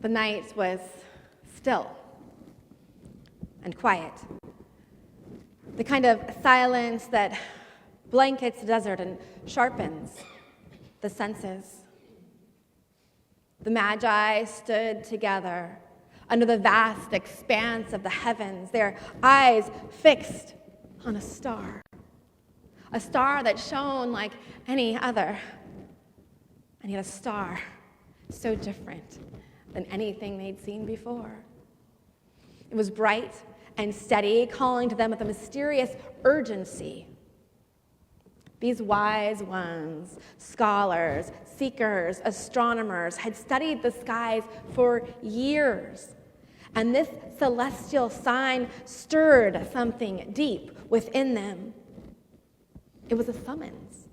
The night was still and quiet. The kind of silence that blankets the desert and sharpens the senses. The Magi stood together under the vast expanse of the heavens, their eyes fixed on a star that shone like any other, and yet a star so different than anything they'd seen before. It was bright and steady, calling to them with a mysterious urgency. These wise ones, scholars, seekers, astronomers, had studied the skies for years, and this celestial sign stirred something deep within them. It was a summons,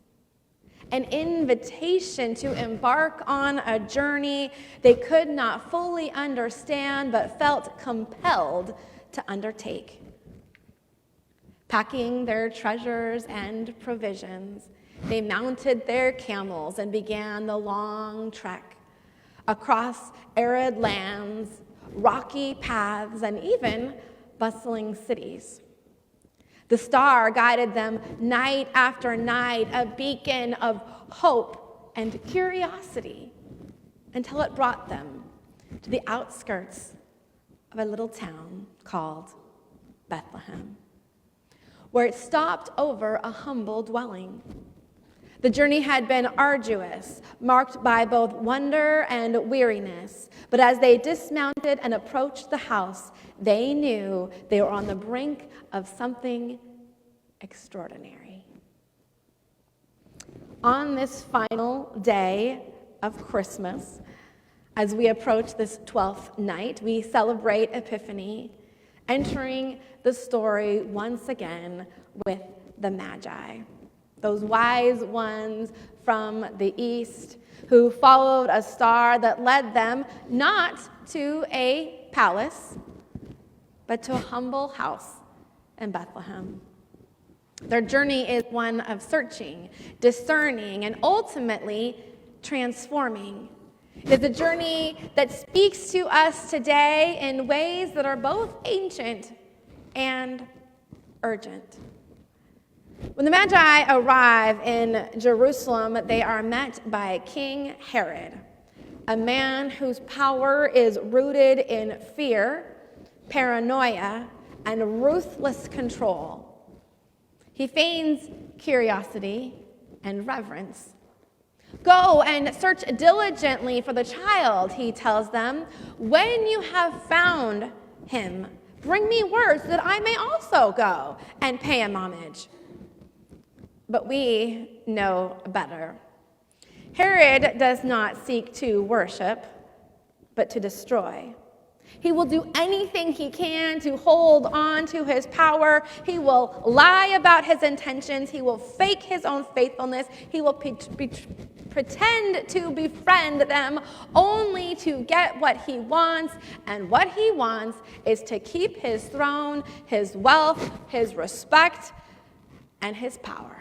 an invitation to embark on a journey they could not fully understand but felt compelled to undertake. Packing their treasures and provisions, they mounted their camels and began the long trek across arid lands, rocky paths, and even bustling cities. The star guided them night after night, a beacon of hope and curiosity, until it brought them to the outskirts of a little town called Bethlehem, where it stopped over a humble dwelling. The journey had been arduous, marked by both wonder and weariness, but as they dismounted and approached the house, they knew they were on the brink of something extraordinary. On this final day of Christmas, as we approach this 12th night, we celebrate Epiphany, entering the story once again with the Magi, those wise ones from the east who followed a star that led them not to a palace, but to a humble house in Bethlehem. Their journey is one of searching, discerning, and ultimately transforming. It is a journey that speaks to us today in ways that are both ancient and urgent. When the Magi arrive in Jerusalem, they are met by King Herod, a man whose power is rooted in fear, paranoia, and ruthless control. He feigns curiosity and reverence. Go and search diligently for the child, he tells them. When you have found him, bring me word so that I may also go and pay him homage. But we know better. Herod does not seek to worship, but to destroy. He will do anything he can to hold on to his power. He will lie about his intentions. He will fake his own faithfulness. He will pretend to befriend them only to get what he wants. And what he wants is to keep his throne, his wealth, his respect, and his power.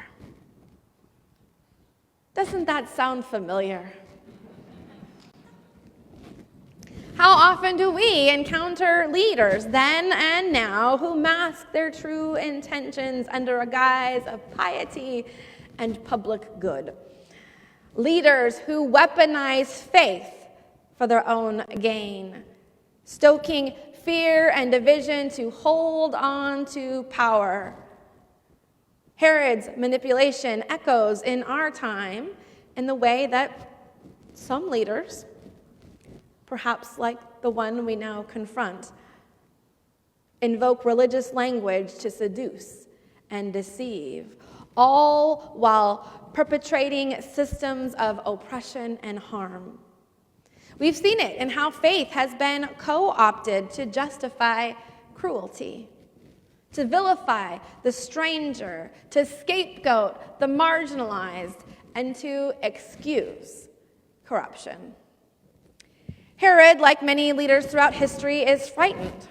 Doesn't that sound familiar? How often do we encounter leaders then and now who mask their true intentions under a guise of piety and public good? Leaders who weaponize faith for their own gain, stoking fear and division to hold on to power. Herod's manipulation echoes in our time in the way that some leaders, perhaps like the one we now confront, invoke religious language to seduce and deceive, all while perpetrating systems of oppression and harm. We've seen it in how faith has been co-opted to justify cruelty, to vilify the stranger, to scapegoat the marginalized, and to excuse corruption. Herod, like many leaders throughout history, is frightened.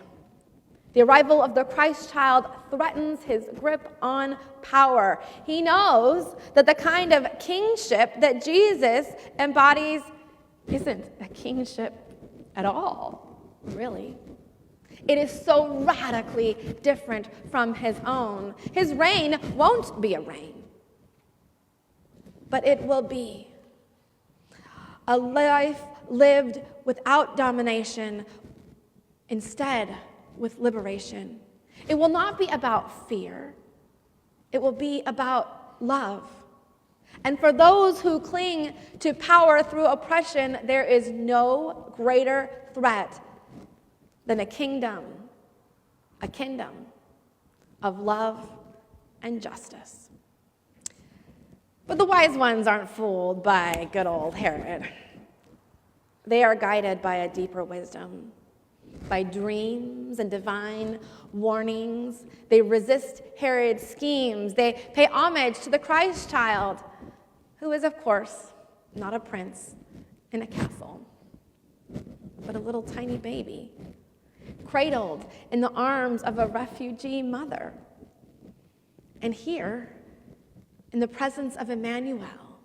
The arrival of the Christ child threatens his grip on power. He knows that the kind of kingship that Jesus embodies isn't a kingship at all, really. It is so radically different from his own. His reign won't be a reign, but it will be a life lived without domination, instead with liberation. It will not be about fear. It will be about love. And for those who cling to power through oppression, there is no greater threat than a kingdom of love and justice. But the wise ones aren't fooled by good old Herod. They are guided by a deeper wisdom, by dreams and divine warnings. They resist Herod's schemes. They pay homage to the Christ child, who is, of course, not a prince in a castle, but a little tiny baby, cradled in the arms of a refugee mother. And here, in the presence of Emmanuel,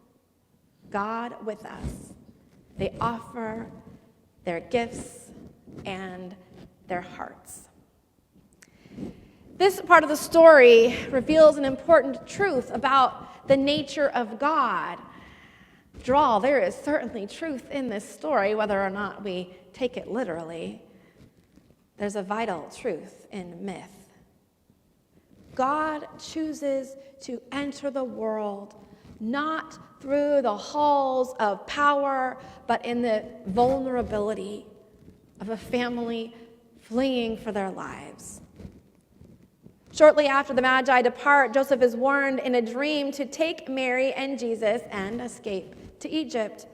God with us, they offer their gifts and their hearts. This part of the story reveals an important truth about the nature of God. After all, there is certainly truth in this story, whether or not we take it literally. There's a vital truth in myth. God chooses to enter the world not through the halls of power, but in the vulnerability of a family fleeing for their lives. Shortly after the Magi depart, Joseph is warned in a dream to take Mary and Jesus and escape to Egypt.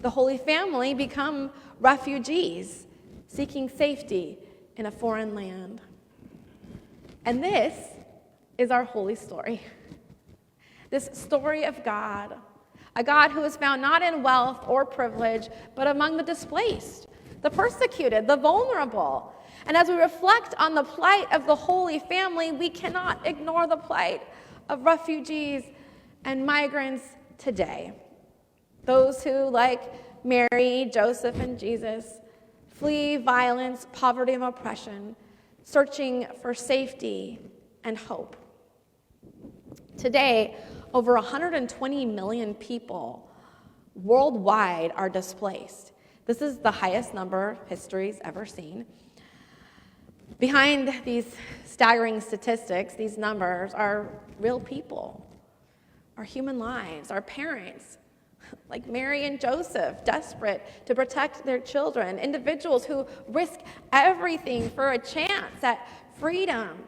The Holy Family become refugees, seeking safety in a foreign land. And this is our holy story. This story of God, a God who is found not in wealth or privilege, but among the displaced, the persecuted, the vulnerable. And as we reflect on the plight of the Holy Family, we cannot ignore the plight of refugees and migrants today. Those who, like Mary, Joseph, and Jesus, flee violence, poverty, and oppression, searching for safety and hope. Today, over 120 million people worldwide are displaced. This is the highest number history's ever seen. Behind these staggering statistics, these numbers are real people, our human lives, our parents, like Mary and Joseph, desperate to protect their children, individuals who risk everything for a chance at freedom,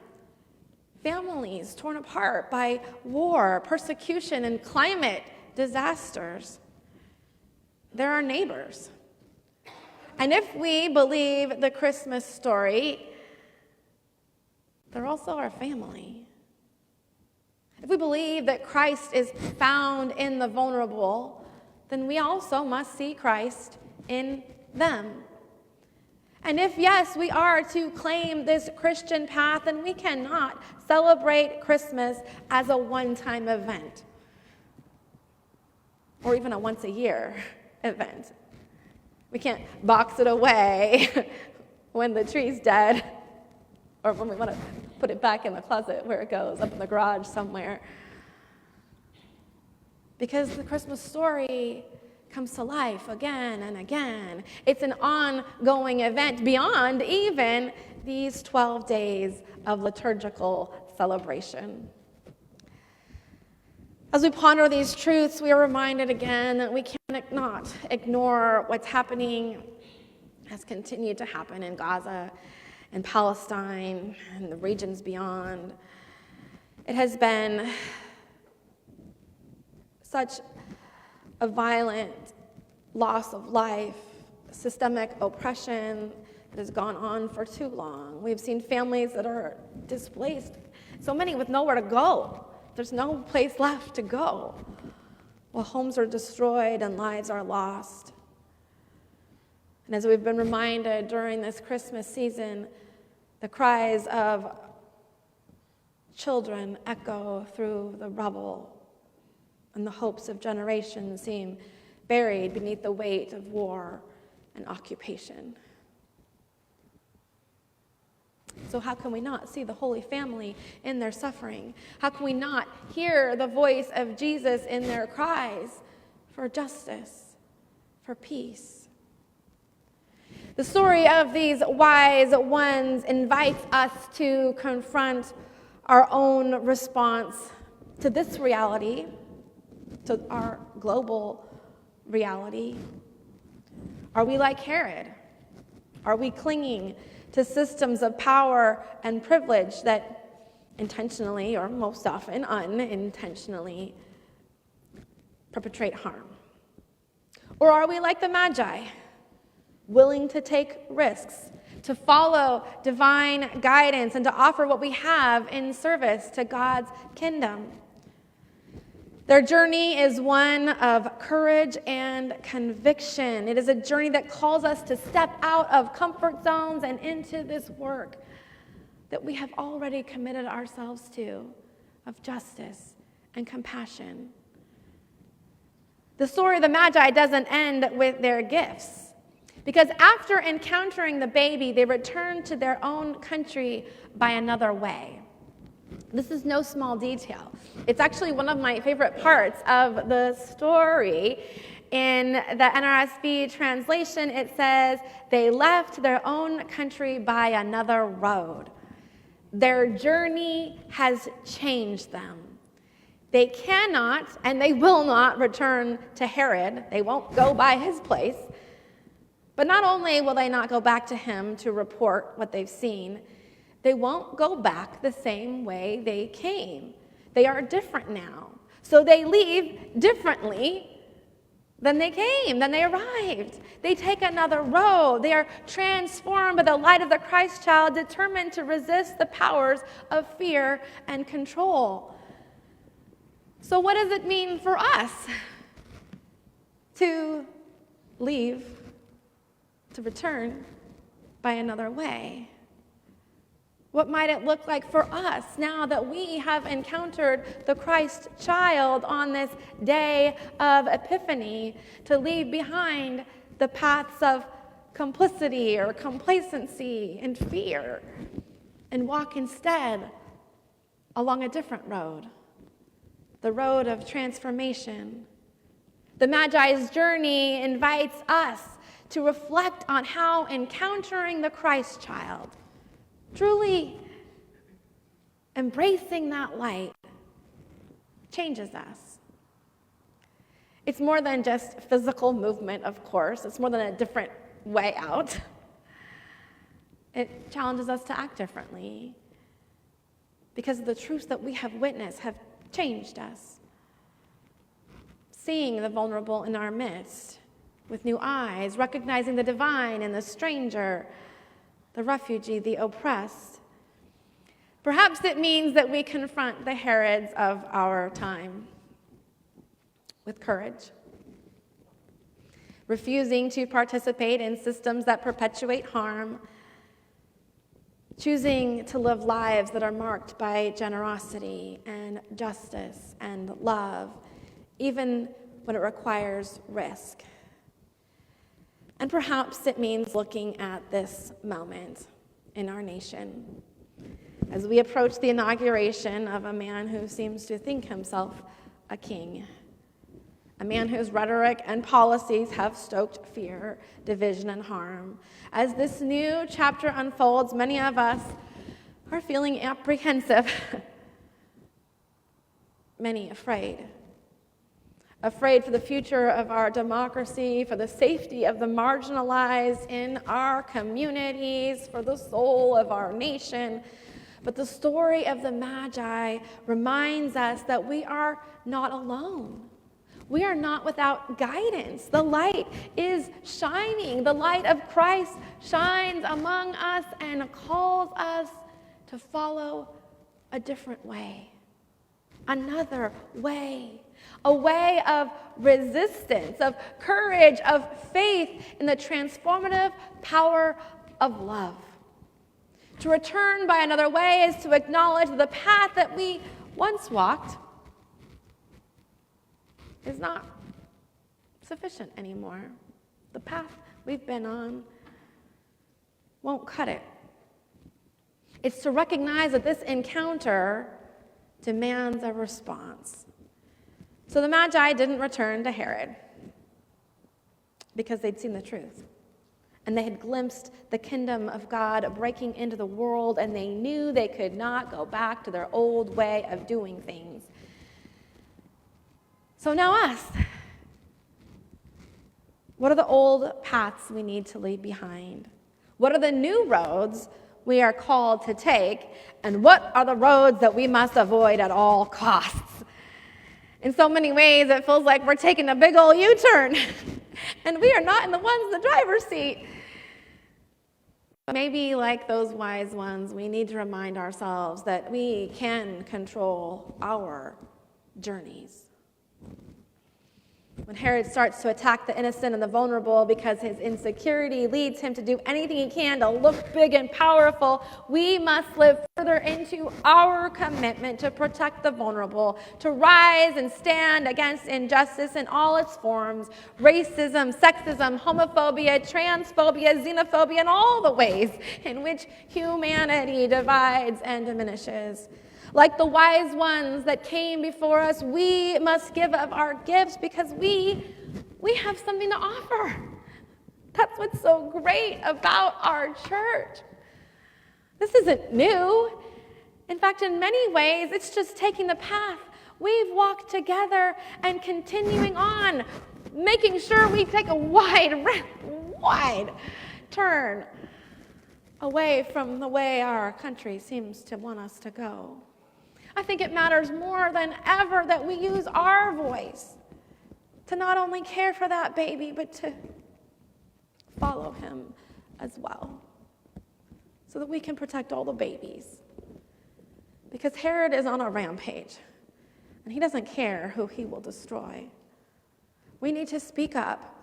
families torn apart by war, persecution, and climate disasters. They're our neighbors. And if we believe the Christmas story, they're also our family. If we believe that Christ is found in the vulnerable, then we also must see Christ in them. And if, yes, we are to claim this Christian path, then we cannot celebrate Christmas as a one-time event or even a once-a-year event. We can't box it away when the tree's dead or when we want to put it back in the closet where it goes, up in the garage somewhere. Because the Christmas story comes to life again and again. It's an ongoing event beyond even these 12 days of liturgical celebration. As we ponder these truths, we are reminded again that we cannot ignore what's happening, has continued to happen in Gaza and Palestine and the regions beyond. It has been such a violent loss of life, systemic oppression that has gone on for too long. We've seen families that are displaced, so many with nowhere to go. There's no place left to go. Well, homes are destroyed and lives are lost. And as we've been reminded during this Christmas season, the cries of children echo through the rubble, and the hopes of generations seem buried beneath the weight of war and occupation. So how can we not see the Holy Family in their suffering? How can we not hear the voice of Jesus in their cries for justice, for peace? The story of these wise ones invites us to confront our own response to this reality, to our global reality. Are we like Herod? Are we clinging to systems of power and privilege that intentionally, or most often unintentionally, perpetrate harm? Or are we like the Magi, willing to take risks, to follow divine guidance, and to offer what we have in service to God's kingdom? Their journey is one of courage and conviction. It is a journey that calls us to step out of comfort zones and into this work that we have already committed ourselves to, of justice and compassion. The story of the Magi doesn't end with their gifts, because after encountering the baby, they returned to their own country by another way. This is no small detail. It's actually one of my favorite parts of the story. In the NRSV translation, it says, they left their own country by another road. Their journey has changed them. They cannot and they will not return to Herod. They won't go by his place. But not only will they not go back to him to report what they've seen, they won't go back the same way they came. They are different now. So they leave differently than they came, than they arrived. They take another road. They are transformed by the light of the Christ child, determined to resist the powers of fear and control. So what does it mean for us to leave, to return by another way? What might it look like for us now that we have encountered the Christ child on this day of Epiphany, to leave behind the paths of complicity or complacency and fear and walk instead along a different road, the road of transformation? The Magi's journey invites us to reflect on how encountering the Christ child, truly embracing that light, changes us. It's more than just physical movement, of course. It's more than a different way out. It challenges us to act differently because the truths that we have witnessed have changed us. Seeing the vulnerable in our midst with new eyes, recognizing the divine in the stranger, the refugee, the oppressed. Perhaps it means that we confront the Herods of our time with courage, refusing to participate in systems that perpetuate harm, choosing to live lives that are marked by generosity and justice and love, even when it requires risk. And perhaps it means looking at this moment in our nation as we approach the inauguration of a man who seems to think himself a king, a man whose rhetoric and policies have stoked fear, division, and harm. As this new chapter unfolds, many of us are feeling apprehensive, many afraid for the future of our democracy, for the safety of the marginalized in our communities, for the soul of our nation. But the story of the Magi reminds us that we are not alone. We are not without guidance. The light is shining. The light of Christ shines among us and calls us to follow a different way, another way. A way of resistance, of courage, of faith in the transformative power of love. To return by another way is to acknowledge the path that we once walked is not sufficient anymore. The path we've been on won't cut it. It's to recognize that this encounter demands a response. So the Magi didn't return to Herod because they'd seen the truth. And they had glimpsed the kingdom of God breaking into the world, and they knew they could not go back to their old way of doing things. So now us. What are the old paths we need to leave behind? What are the new roads we are called to take? And what are the roads that we must avoid at all costs? In so many ways, it feels like we're taking a big old U-turn, and we are not in the driver's seat. Maybe like those wise ones, we need to remind ourselves that we can control our journeys. When Herod starts to attack the innocent and the vulnerable because his insecurity leads him to do anything he can to look big and powerful, we must live further into our commitment to protect the vulnerable, to rise and stand against injustice in all its forms: racism, sexism, homophobia, transphobia, xenophobia, and all the ways in which humanity divides and diminishes. Like the wise ones that came before us, we must give of our gifts because we have something to offer. That's what's so great about our church. This isn't new. In fact, in many ways, it's just taking the path we've walked together and continuing on, making sure we take a wide turn away from the way our country seems to want us to go. I think it matters more than ever that we use our voice to not only care for that baby, but to follow him as well, so that we can protect all the babies. Because Herod is on a rampage, and he doesn't care who he will destroy. We need to speak up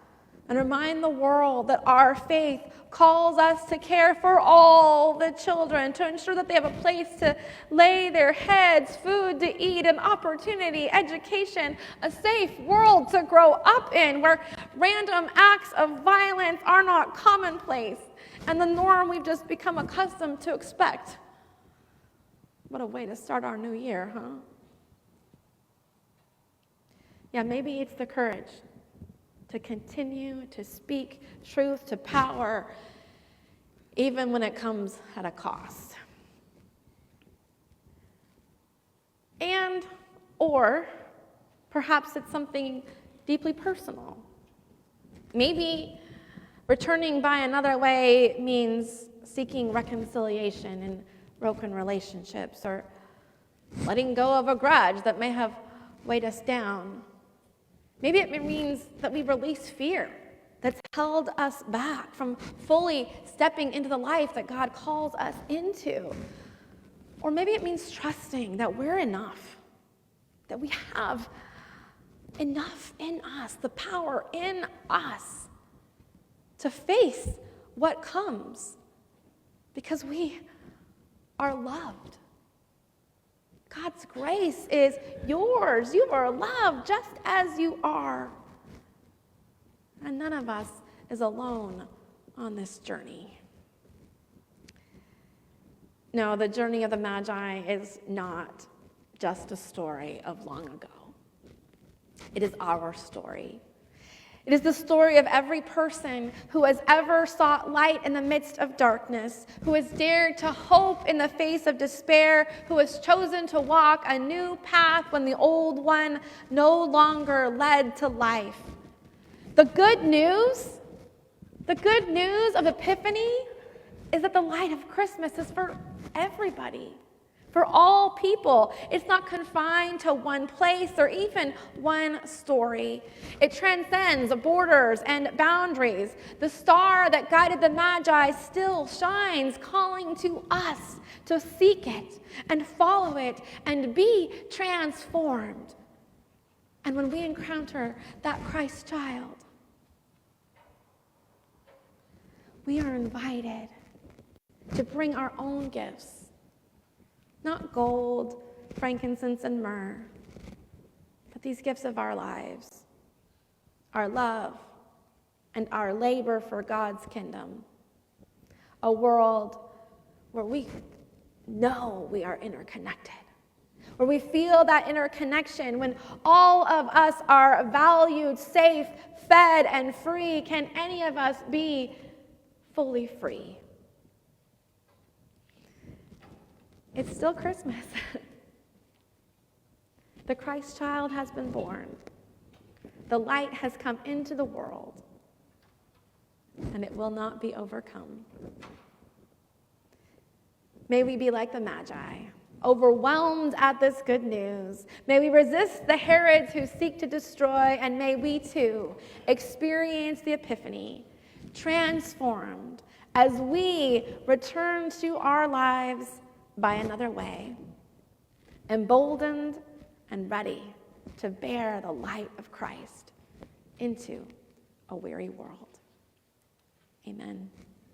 and remind the world that our faith calls us to care for all the children, to ensure that they have a place to lay their heads, food to eat, an opportunity, education, a safe world to grow up in, where random acts of violence are not commonplace and the norm we've just become accustomed to expect. What a way to start our new year, huh? Yeah, maybe it's the courage to continue to speak truth to power, even when it comes at a cost. Or perhaps it's something deeply personal. Maybe returning by another way means seeking reconciliation in broken relationships, or letting go of a grudge that may have weighed us down. Maybe it means that we release fear that's held us back from fully stepping into the life that God calls us into. Or maybe it means trusting that we're enough, that we have enough in us, the power in us to face what comes, because we are loved. God's grace is yours. You are loved just as you are. And none of us is alone on this journey. No, the journey of the Magi is not just a story of long ago. It is our story. It is the story of every person who has ever sought light in the midst of darkness, who has dared to hope in the face of despair, who has chosen to walk a new path when the old one no longer led to life. The good news of Epiphany is that the light of Christmas is for everybody, for all people. It's not confined to one place or even one story. It transcends borders and boundaries. The star that guided the Magi still shines, calling to us to seek it and follow it and be transformed. And when we encounter that Christ child, we are invited to bring our own gifts. Not gold, frankincense, and myrrh, but these gifts of our lives, our love, and our labor for God's kingdom. A world where we know we are interconnected, where we feel that interconnection when all of us are valued, safe, fed, and free. Can any of us be fully free? It's still Christmas. The Christ child has been born. The light has come into the world, and it will not be overcome. May we be like the Magi, overwhelmed at this good news. May we resist the Herods who seek to destroy, and may we too experience the Epiphany, transformed as we return to our lives by another way, emboldened and ready to bear the light of Christ into a weary world. Amen.